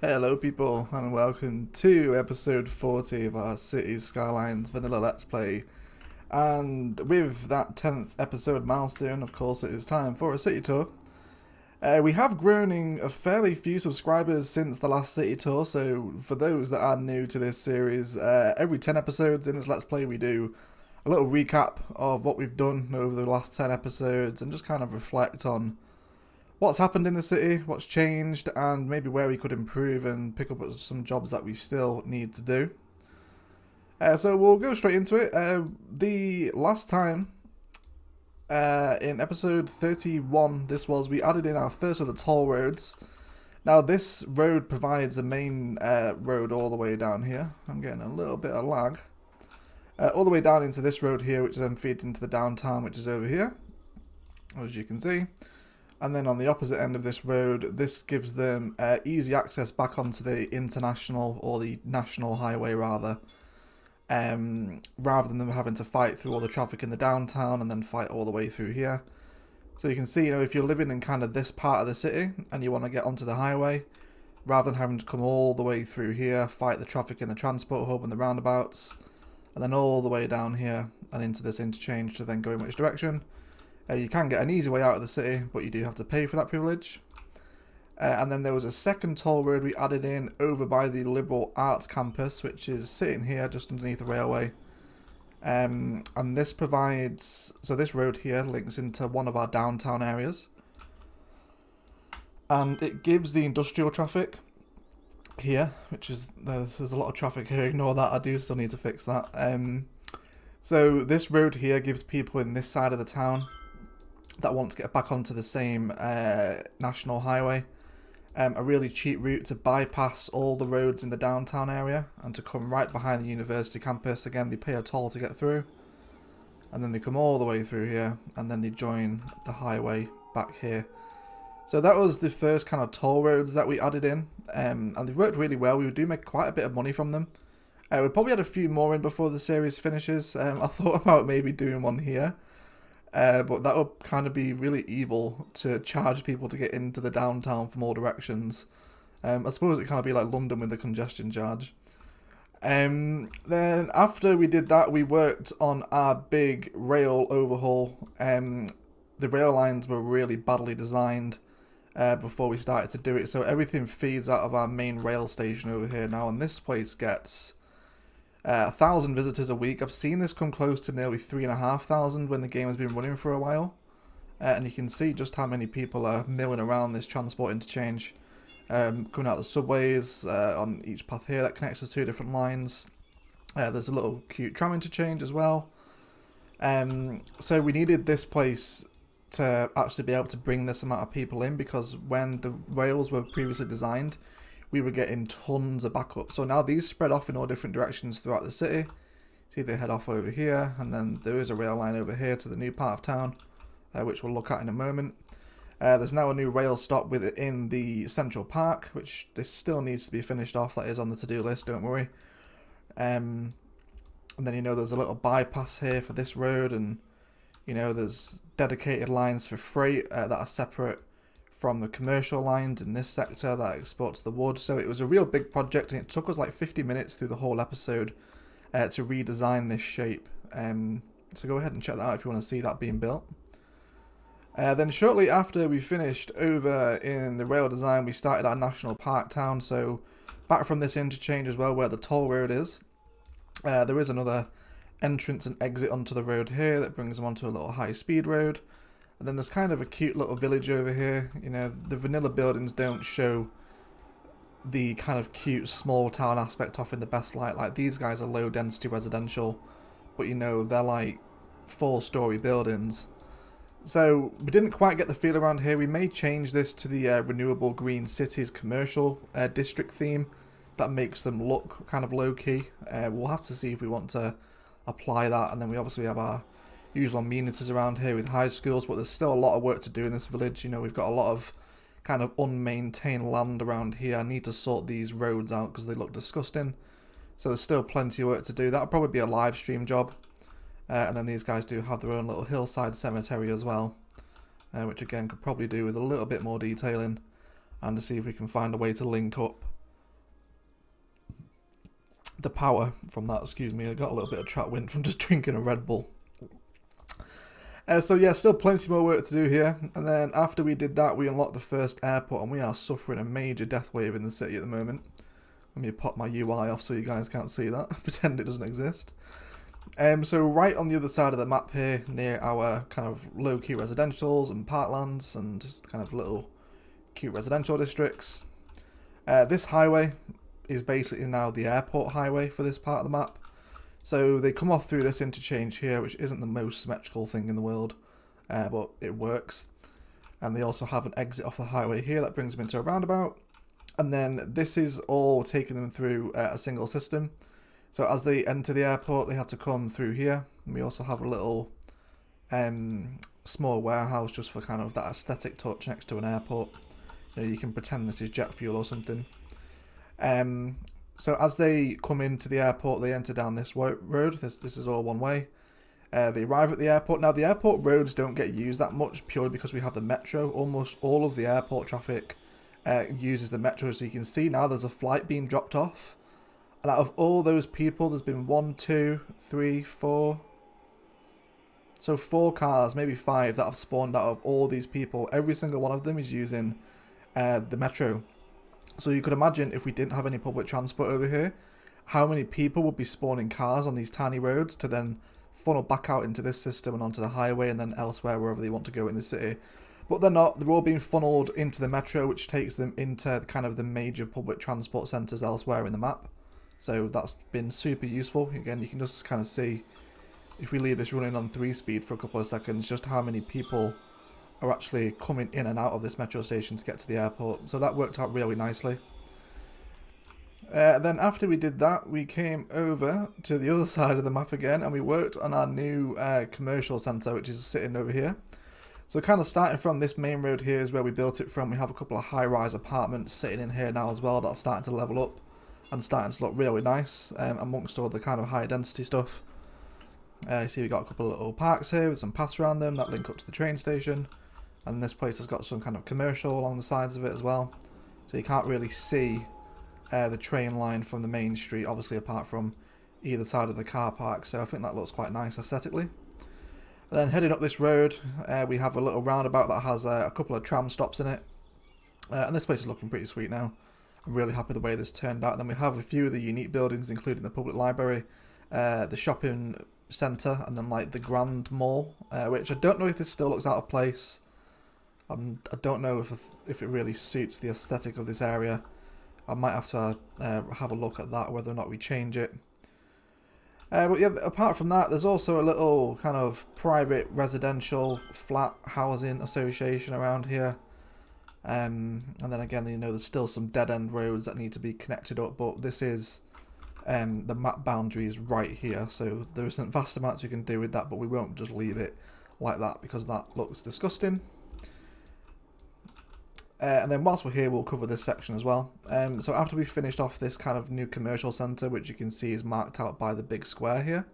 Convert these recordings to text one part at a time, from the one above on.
Hello people and welcome to episode 40 of our Cities Skylines Vanilla Let's Play. And with that 10th episode milestone, of course, it is time for a city tour. We have grown in a fairly few subscribers since the last city tour, so for those that are new to this series, every 10 episodes in this Let's Play we do a little recap of what we've done over the last 10 episodes and just kind of reflect on what's happened in the city, what's changed, and maybe where we could improve and pick up some jobs that we still need to do. So we'll go straight into it. The last time, in episode 31, we added in our first of the toll roads. Now this road provides the main road all the way down here. I'm getting a little bit of lag. All the way down into this road here, which then feeds into the downtown, which is over here, as you can see. And then on the opposite end of this road, this gives them easy access back onto the international, or the national highway rather than them having to fight through all the traffic in the downtown and then fight all the way through here. So you can see, if you're living in kind of this part of the city and you want to get onto the highway, rather than having to come all the way through here, fight the traffic in the transport hub and the roundabouts, and then all the way down here and into this interchange to then go in which direction. You can get an easy way out of the city, but you do have to pay for that privilege. And then there was a second toll road we added in over by the Liberal Arts campus, which is sitting here just underneath the railway. And this provides, so this road here links into one of our downtown areas. And it gives the industrial traffic here, which is, there's a lot of traffic here, ignore that, I do still need to fix that. So this road here gives people in this side of the town that want to get back onto the same national highway a really cheap route to bypass all the roads in the downtown area and to come right behind the university campus. Again, they pay a toll to get through, and then they come all the way through here and then they join the highway back here. So that was the first kind of toll roads that we added in, and they worked really well. We do make quite a bit of money from them. We probably had a few more in before the series finishes. I thought about maybe doing one here. But that would kind of be really evil to charge people to get into the downtown from all directions. I suppose it kind of be like London with the congestion charge. Then after we did that, we worked on our big rail overhaul. The rail lines were really badly designed before we started to do it, so everything feeds out of our main rail station over here now, and this place gets 1,000 visitors a week. I've seen this come close to nearly 3,500 when the game has been running for a while. And you can see just how many people are milling around this transport interchange. Coming out the subways on each path here that connects the two different lines. There's a little cute tram interchange as well. So we needed this place to actually be able to bring this amount of people in, because when the rails were previously designed, we were getting tons of backup. So now these spread off in all different directions throughout the city. See, they head off over here, and then there is a rail line over here to the new part of town, which we'll look at in a moment. There's now a new rail stop within the Central Park, which this still needs to be finished off. That is on the to-do list, don't worry. And then, there's a little bypass here for this road, and, there's dedicated lines for freight that are separate from the commercial lines in this sector that exports the wood. So it was a real big project, and it took us like 50 minutes through the whole episode to redesign this shape. So go ahead and check that out if you want to see that being built. Then shortly after we finished over in the rail design, we started our national park town. So back from this interchange as well, where the toll road is, there is another entrance and exit onto the road here that brings them onto a little high-speed road. And then there's kind of a cute little village over here. The vanilla buildings don't show the kind of cute small town aspect off in the best light. Like, these guys are low density residential, but they're like 4-story buildings. So we didn't quite get the feel around here. We may change this to the Renewable Green Cities commercial district theme. That makes them look kind of low-key. We'll have to see if we want to apply that. And then we obviously have our usual amenities around here with high schools, but there's still a lot of work to do in this village. We've got a lot of kind of unmaintained land around here. I need to sort these roads out because they look disgusting. So there's still plenty of work to do. That'll probably be a live stream job. And then these guys do have their own little hillside cemetery as well, which again could probably do with a little bit more detailing, and to see if we can find a way to link up the power from that. Excuse me, I got a little bit of track wind from just drinking a Red Bull. So yeah, still plenty more work to do here. And then after we did that, we unlocked the first airport, and we are suffering a major death wave in the city at the moment. Let me pop my UI off so you guys can't see that. Pretend it doesn't exist. So right on the other side of the map here, near our kind of low-key residentials and parklands and kind of little cute residential districts, this highway is basically now the airport highway for this part of the map. So they come off through this interchange here, which isn't the most symmetrical thing in the world, but it works. And they also have an exit off the highway here that brings them into a roundabout. And then this is all taking them through a single system. So as they enter the airport, they have to come through here. And we also have a little small warehouse just for kind of that aesthetic touch next to an airport. You know, you can pretend this is jet fuel or something. So as they come into the airport, they enter down this road. This is all one way. They arrive at the airport. Now, the airport roads don't get used that much purely because we have the metro. Almost all of the airport traffic uses the metro. So you can see now there's a flight being dropped off. And out of all those people, there's been 1, 2, 3, 4. So 4 cars, maybe 5, that have spawned out of all these people. Every single one of them is using the metro. So you could imagine if we didn't have any public transport over here, how many people would be spawning cars on these tiny roads to then funnel back out into this system and onto the highway and then elsewhere wherever they want to go in the city. But they're not. They're all being funneled into the metro, which takes them into kind of the major public transport centres elsewhere in the map. So that's been super useful. Again, you can just kind of see, if we leave this running on 3 speed for a couple of seconds, just how many people are actually coming in and out of this metro station to get to the airport. So that worked out really nicely. Then after we did that, we came over to the other side of the map again, and we worked on our new commercial centre, which is sitting over here. So kind of starting from this main road here is where we built it from. We have a couple of high-rise apartments sitting in here now as well. That's starting to level up and starting to look really nice amongst all the kind of high density stuff. You see we've got a couple of little parks here with some paths around them that link up to the train station. And this place has got some kind of commercial along the sides of it as well. So you can't really see the train line from the main street, obviously, apart from either side of the car park. So I think that looks quite nice aesthetically. And then heading up this road, we have a little roundabout that has a couple of tram stops in it. And this place is looking pretty sweet now. I'm really happy the way this turned out. And then we have a few of the unique buildings, including the public library, the shopping centre, and then like the Grand Mall, which I don't know if this still looks out of place. I don't know if it really suits the aesthetic of this area. I might have to have a look at that, whether or not we change it. But yeah, apart from that, there's also a little kind of private residential flat housing association around here. And then again, you know, there's still some dead-end roads that need to be connected up, but this is the map boundaries right here, so there isn't vast amounts you can do with that, but we won't just leave it like that because that looks disgusting. And then whilst we're here, we'll cover this section as well. So after we finished off this kind of new commercial centre, which you can see is marked out by the big square here,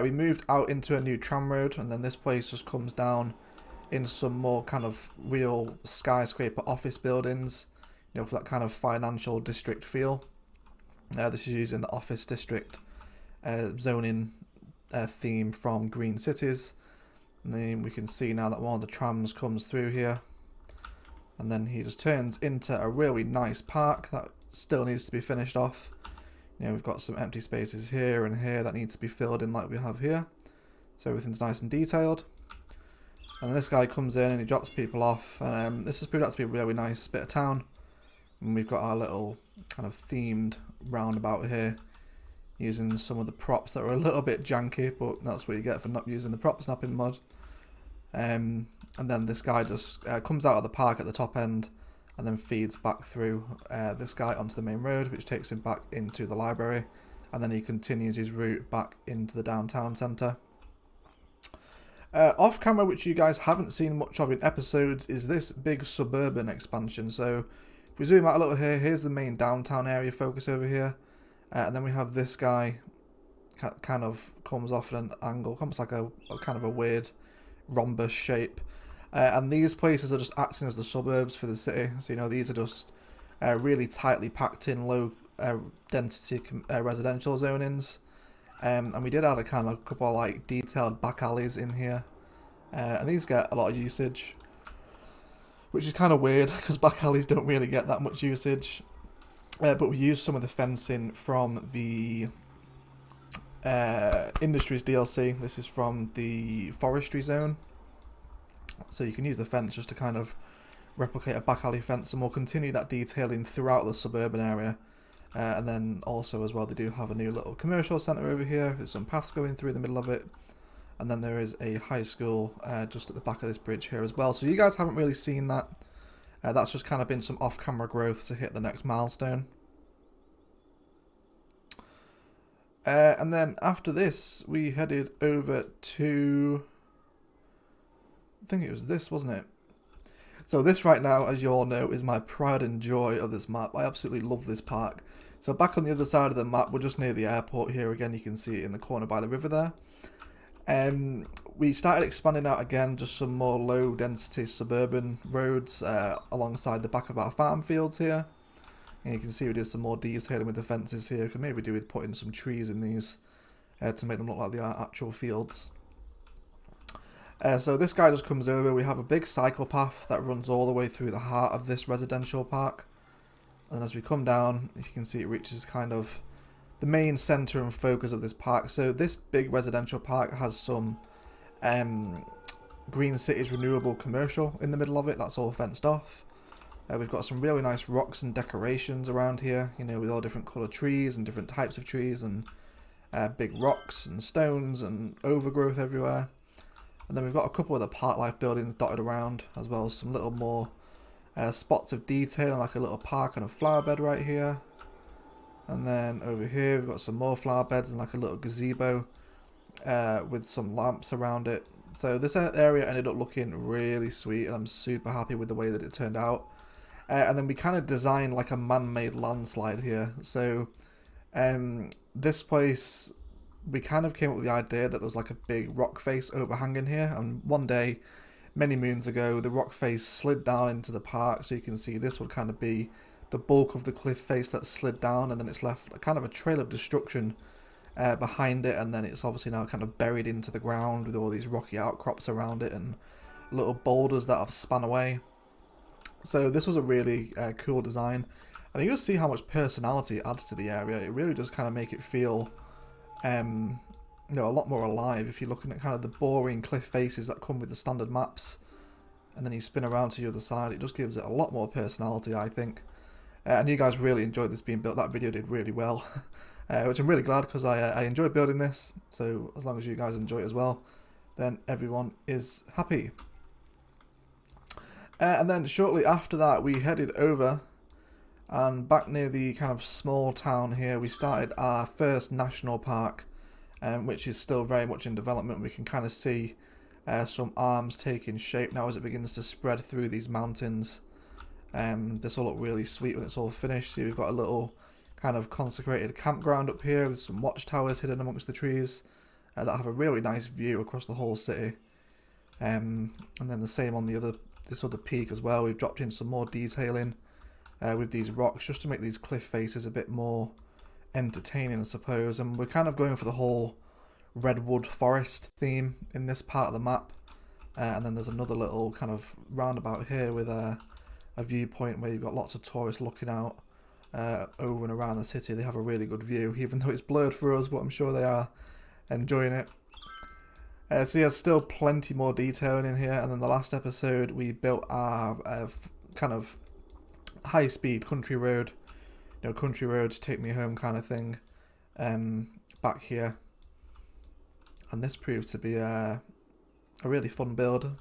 we moved out into a new tram road, and then this place just comes down in some more kind of real skyscraper office buildings, you know, for that kind of financial district feel. This is using the office district zoning theme from Green Cities. And then we can see now that one of the trams comes through here. And then he just turns into a really nice park that still needs to be finished off. You know, we've got some empty spaces here and here that needs to be filled in like we have here. So everything's nice and detailed. And this guy comes in and he drops people off. And this has proved out to be a really nice bit of town. And we've got our little kind of themed roundabout here, using some of the props that are a little bit janky, but that's what you get for not using the prop snapping mod. And then this guy just comes out of the park at the top end and then feeds back through this guy onto the main road, which takes him back into the library, and then he continues his route back into the downtown centre. Off camera, which you guys haven't seen much of in episodes, is this big Suburban expansion. So if we zoom out a little here, here's the main downtown area focus over here, and then we have this guy kind of comes off at an angle, comes like a kind of a weird rhombus shape, and these places are just acting as the suburbs for the city. So you know, these are just really tightly packed in, low density residential zonings. And we did add a kind of couple of like detailed back alleys in here. And these get a lot of usage, which is kind of weird because back alleys don't really get that much usage. But we used some of the fencing from the Industries DLC. This is from the forestry zone. So you can use the fence just to kind of replicate a back alley fence, and we'll continue that detailing throughout the suburban area. And then also as well, they do have a new little commercial centre over here. There's some paths going through the middle of it. And then there is a high school just at the back of this bridge here as well. So you guys haven't really seen that. That's just kind of been some off-camera growth to hit the next milestone. And then after this, we headed over to... I think it was this, wasn't it? So this right now, as you all know, is my pride and joy of this map. I absolutely love this park. So back on the other side of the map, we're just near the airport here. Again, you can see it in the corner by the river there. We started expanding out again, just some more low density suburban roads alongside the back of our farm fields here. And you can see we did some more detailing with the fences here. Could maybe do with putting some trees in these to make them look like they are actual fields. So this guy just comes over. We have a big cycle path that runs all the way through the heart of this residential park. And as we come down, as you can see, it reaches kind of the main centre and focus of this park. So this big residential park has some Green Cities Renewable Commercial in the middle of it. That's all fenced off. We've got some really nice rocks and decorations around here, you know, with all different coloured trees and different types of trees, and big rocks and stones and overgrowth everywhere. And then we've got a couple of the park life buildings dotted around, as well as some little more spots of detail, like a little park and a flower bed right here. And then over here we've got some more flower beds and like a little gazebo with some lamps around it. So this area ended up looking really sweet, and I'm super happy with the way that it turned out. And then we kind of designed like a man-made landslide here. So this place, we kind of came up with the idea that there was like a big rock face overhanging here, and one day many moons ago the rock face slid down into the park. So you can see this would kind of be the bulk of the cliff face that slid down, and then it's left kind of a trail of destruction behind it, and then it's obviously now kind of buried into the ground with all these rocky outcrops around it and little boulders that have spun away. So this was a really cool design, and you just see how much personality it adds to the area. It really does kind of make it feel you know, a lot more alive. If you're looking at kind of the boring cliff faces that come with the standard maps, and then you spin around to the other side, it just gives it a lot more personality, I think. And you guys really enjoyed this being built. That video did really well, which I'm really glad, because I enjoyed building this. So as long as you guys enjoy it as well, then everyone is happy. And then shortly after that, we headed over, and back near the kind of small town here, we started our first national park, which is still very much in development. We can kind of see some arms taking shape now as it begins to spread through these mountains. This will look really sweet when it's all finished. So we've got a little kind of consecrated campground up here with some watchtowers hidden amongst the trees that have a really nice view across the whole city. And then the same on this other peak as well. We've dropped in some more detailing with these rocks just to make these cliff faces a bit more entertaining, I suppose. And we're kind of going for the whole redwood forest theme in this part of the map. And then there's another little kind of roundabout here with a viewpoint where you've got lots of tourists looking out over and around the city. They have a really good view, even though it's blurred for us, but I'm sure they are enjoying it. So yeah, still plenty more detailing in here. And then the last episode, we built our kind of high-speed country road, you know, country roads take me home kind of thing, back here. And this proved to be a really fun build. You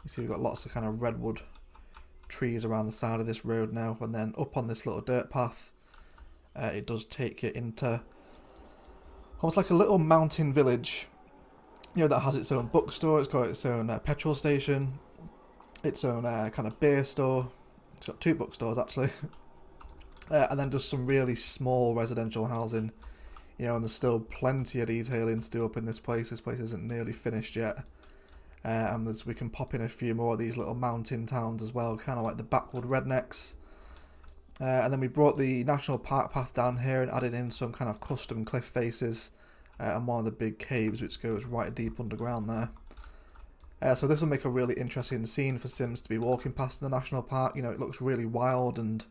see we've got lots of kind of redwood trees around the side of this road now, and then up on this little dirt path, it does take you into almost like a little mountain village, you know, that has its own bookstore. It's got its own petrol station, its own kind of beer store. It's got 2 bookstores actually. And then just some really small residential housing, you know, and there's still plenty of detailing to do up in this place. This place isn't nearly finished yet. And we can pop in a few more of these little mountain towns as well, kind of like the backwood rednecks. And then we brought the national park path down here and added in some kind of custom cliff faces and one of the big caves which goes right deep underground there. So this will make a really interesting scene for Sims to be walking past in the national park. You know, it looks really wild, and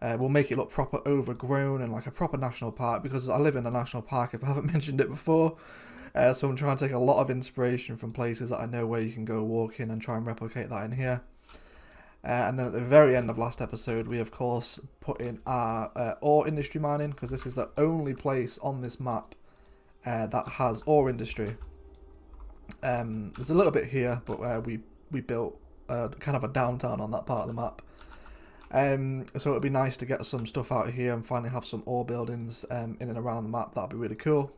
we'll make it look proper overgrown and like a proper national park, because I live in a national park if I haven't mentioned it before. So I'm trying to take a lot of inspiration from places that I know where you can go walking and try and replicate that in here. And then at the very end of last episode, we of course put in our ore industry mining, because this is the only place on this map that has ore industry. There's a little bit here, but we built kind of a downtown on that part of the map. So it'd be nice to get some stuff out of here and finally have some ore buildings in and around the map. That'd be really cool.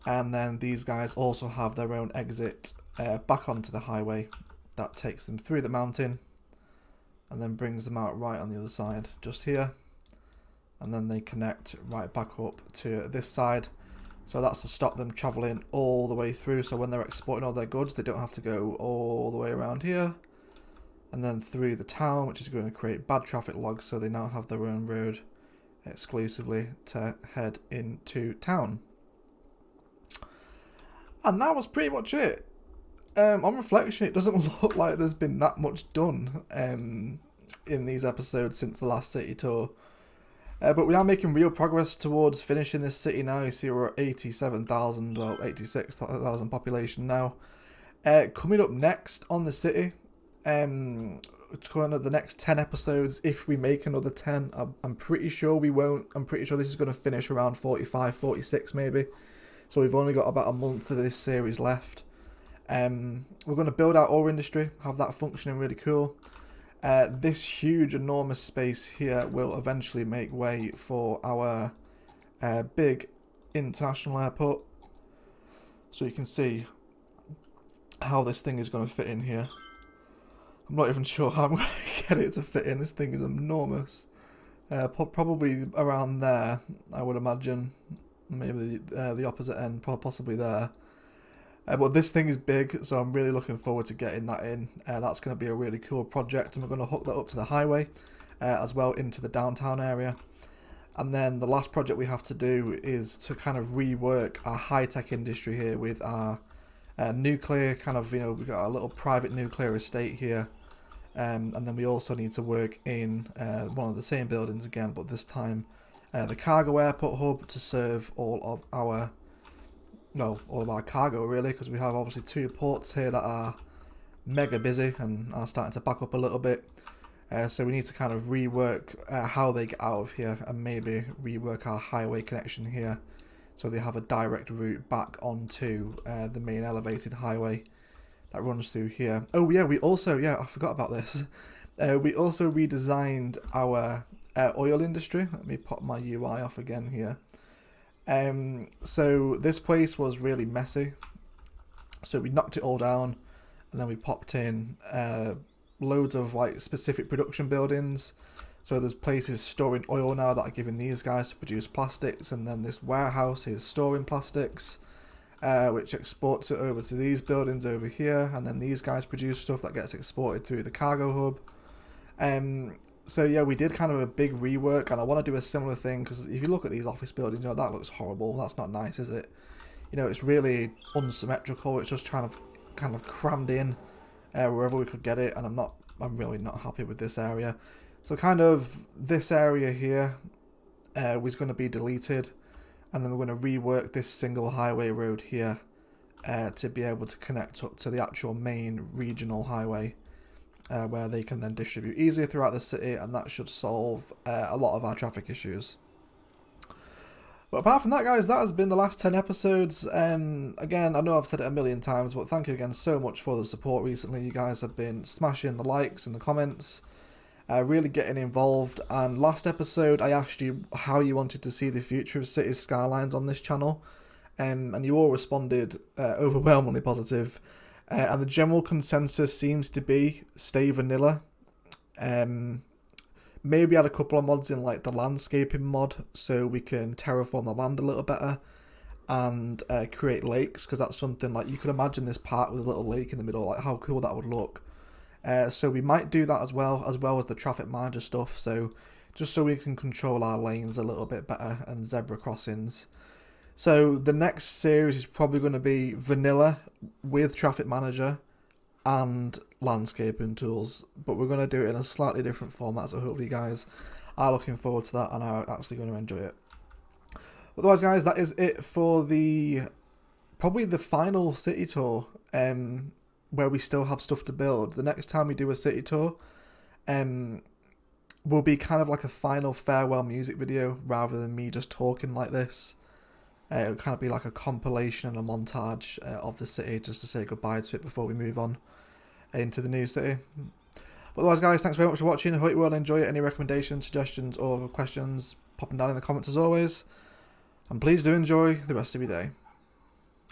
And then these guys also have their own exit back onto the highway that takes them through the mountain and then brings them out right on the other side, just here. And then they connect right back up to this side. So that's to stop them travelling all the way through. So when they're exporting all their goods, they don't have to go all the way around here and then through the town, which is going to create bad traffic logs. So they now have their own road exclusively to head into town. And that was pretty much it. On reflection, it doesn't look like there's been that much done in these episodes since the last city tour. But we are making real progress towards finishing this city now. You see we're at 87,000, well 86,000 population now. Coming up next on the city, kind of the next 10 episodes, if we make another 10, I'm pretty sure we won't. I'm pretty sure this is going to finish around 45, 46 maybe. So we've only got about a month of this series left. We're going to build our ore industry, have that functioning really cool. This huge, enormous space here will eventually make way for our big international airport. So you can see how this thing is going to fit in here. I'm not even sure how I'm going to get it to fit in. This thing is enormous. Probably around there, I would imagine. Maybe the opposite end, possibly there. But this thing is big, so I'm really looking forward to getting that in. That's going to be a really cool project, and we're going to hook that up to the highway as well into the downtown area. And then the last project we have to do is to kind of rework our high-tech industry here with our nuclear kind of, you know, we've got a little private nuclear estate here. And then we also need to work in one of the same buildings again, but this time the cargo airport hub to serve all of our cargo really, because we have obviously 2 ports here that are mega busy and are starting to back up a little bit. So we need to kind of rework how they get out of here, and maybe rework our highway connection here so they have a direct route back onto the main elevated highway that runs through here. Oh yeah, we also, I forgot about this. We also redesigned our oil industry. Let me pop my UI off again here. So this place was really messy, so we knocked it all down, and then we popped in loads of like specific production buildings. So there's places storing oil now that are giving these guys to produce plastics, and then this warehouse is storing plastics, which exports it over to these buildings over here, and then these guys produce stuff that gets exported through the cargo hub. So yeah, we did kind of a big rework, and I want to do a similar thing, because if you look at these office buildings, you know, that looks horrible. That's not nice, is it? You know, it's really unsymmetrical. It's just trying to kind of crammed in wherever we could get it, and I'm really not happy with this area. So kind of this area here was going to be deleted, and then we're going to rework this single highway road here to be able to connect up to the actual main regional highway. Where they can then distribute easier throughout the city, and that should solve a lot of our traffic issues. But apart from that, guys, that has been the last 10 episodes. Again, I know I've said it a million times, but thank you again so much for the support recently. You guys have been smashing the likes and the comments, really getting involved. And last episode, I asked you how you wanted to see the future of Cities Skylines on this channel, and you all responded overwhelmingly positive. And the general consensus seems to be stay vanilla. Maybe add a couple of mods in, like the landscaping mod, so we can terraform the land a little better and create lakes, because that's something like you could imagine this park with a little lake in the middle, like how cool that would look. So we might do that as well as the traffic manager stuff. So just so we can control our lanes a little bit better and zebra crossings. So the next series is probably going to be vanilla with traffic manager and landscaping tools, but we're going to do it in a slightly different format, so hopefully you guys are looking forward to that and are actually going to enjoy it. Otherwise, guys, that is it for probably the final city tour, where we still have stuff to build. The next time we do a city tour will be kind of like a final farewell music video rather than me just talking like this. It'll kind of be like a compilation and a montage of the city just to say goodbye to it before we move on into the new city. But otherwise, guys, thanks very much for watching. I hope you will enjoy it. Any recommendations, suggestions or questions, pop them down in the comments as always. And please do enjoy the rest of your day.